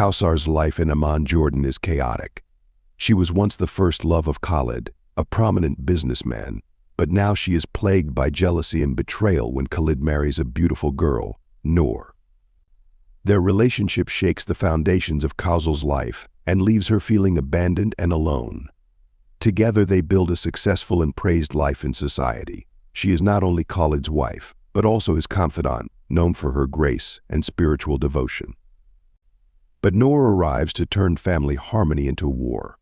Kawsar's life in Amman, Jordan is chaotic. She was once the first love of Khalid, a prominent businessman, but now she is plagued by jealousy and betrayal when Khalid marries a beautiful girl, Noor. Their relationship shakes the foundations of Kawsar's life and leaves her feeling abandoned and alone. Together they build a successful and praised life in society. She is not only Khalid's wife, but also his confidant, known for her grace and spiritual devotion. But Noor arrives to turn family harmony into war.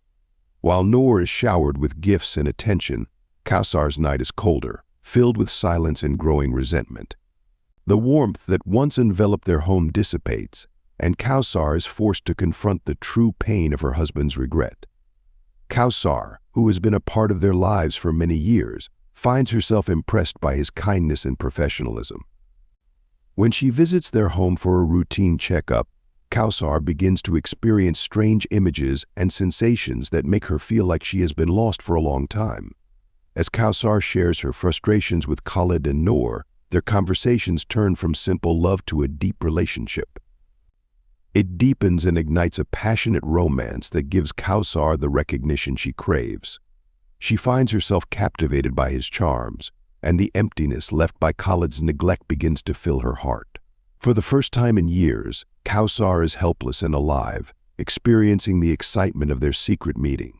While Noor is showered with gifts and attention, Kawsar's night is colder, filled with silence and growing resentment. The warmth that once enveloped their home dissipates, and Kawsar is forced to confront the true pain of her husband's regret. Kawsar, who has been a part of their lives for many years, finds herself impressed by his kindness and professionalism. When she visits their home for a routine checkup, Kawsar begins to experience strange images and sensations that make her feel like she has been lost for a long time. As Kawsar shares her frustrations with Khalid and Noor, their conversations turn from simple love to a deep relationship. It deepens and ignites a passionate romance that gives Kawsar the recognition she craves. She finds herself captivated by his charms, and the emptiness left by Khalid's neglect begins to fill her heart. For the first time in years, Kawsar is helpless and alive, experiencing the excitement of their secret meeting.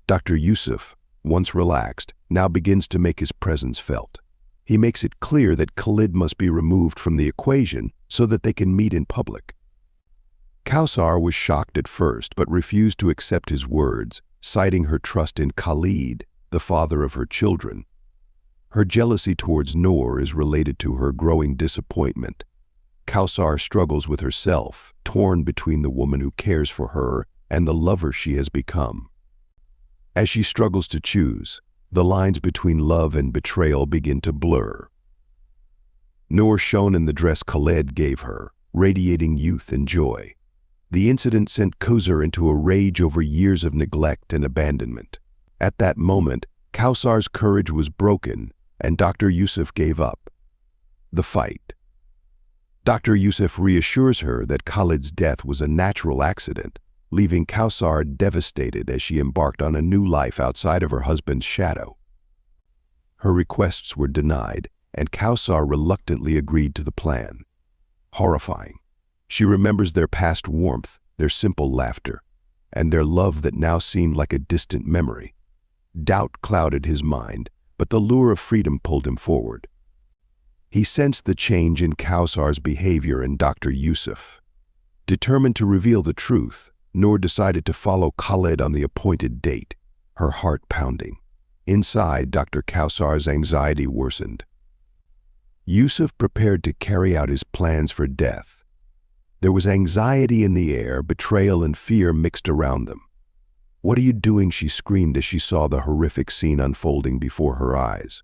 Dr. Yusuf, once relaxed, now begins to make his presence felt. He makes it clear that Khalid must be removed from the equation so that they can meet in public. Kawsar was shocked at first but refused to accept his words, citing her trust in Khalid, the father of her children. Her jealousy towards Noor is related to her growing disappointment. Kawsar struggles with herself, torn between the woman who cares for her and the lover she has become. As she struggles to choose, the lines between love and betrayal begin to blur. Noor shone in the dress Khalid gave her, radiating youth and joy. The incident sent Kawsar into a rage over years of neglect and abandonment. At that moment, Kawsar's courage was broken, and Dr. Yusuf gave up the fight. Dr. Yusuf reassures her that Khalid's death was a natural accident, leaving Kawsar devastated as she embarked on a new life outside of her husband's shadow. Her requests were denied, and Kawsar reluctantly agreed to the plan. Horrifying, she remembers their past warmth, their simple laughter, and their love that now seemed like a distant memory. Doubt clouded his mind, but the lure of freedom pulled him forward. He sensed the change in Kawsar's behavior and Dr. Yusuf. Determined to reveal the truth, Noor decided to follow Khalid on the appointed date, her heart pounding. Inside, Dr. Kawsar's anxiety worsened. Yusuf prepared to carry out his plans for death. There was anxiety in the air, betrayal and fear mixed around them. "What are you doing?" she screamed as she saw the horrific scene unfolding before her eyes.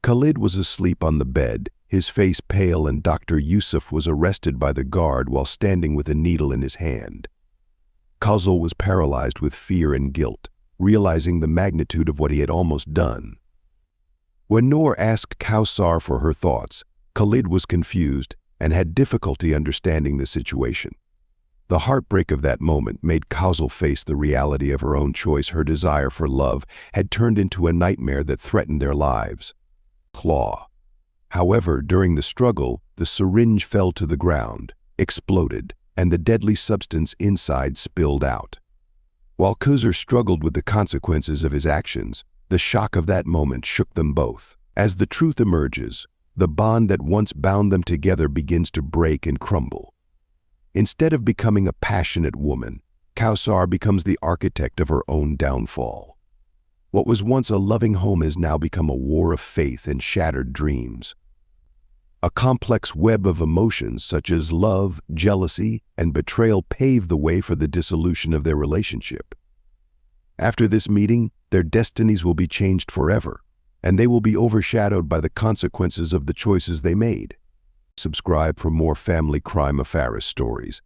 Khalid was asleep on the bed, his face pale, and Dr. Yusuf was arrested by the guard while standing with a needle in his hand. Kawsar was paralyzed with fear and guilt, realizing the magnitude of what he had almost done. When Noor asked Kawsar for her thoughts, Khalid was confused and had difficulty understanding the situation. The heartbreak of that moment made Kawsar face the reality of her own choice. Her desire for love had turned into a nightmare that threatened their lives. However, during the struggle, the syringe fell to the ground, exploded, and the deadly substance inside spilled out. While Kawsar struggled with the consequences of his actions, the shock of that moment shook them both. As the truth emerges, the bond that once bound them together begins to break and crumble. Instead of becoming a passionate woman, Kawsar becomes the architect of her own downfall. What was once a loving home has now become a war of faith and shattered dreams. A complex web of emotions such as love, jealousy, and betrayal paved the way for the dissolution of their relationship. After this meeting, their destinies will be changed forever, and they will be overshadowed by the consequences of the choices they made. Subscribe for more family crime affair stories.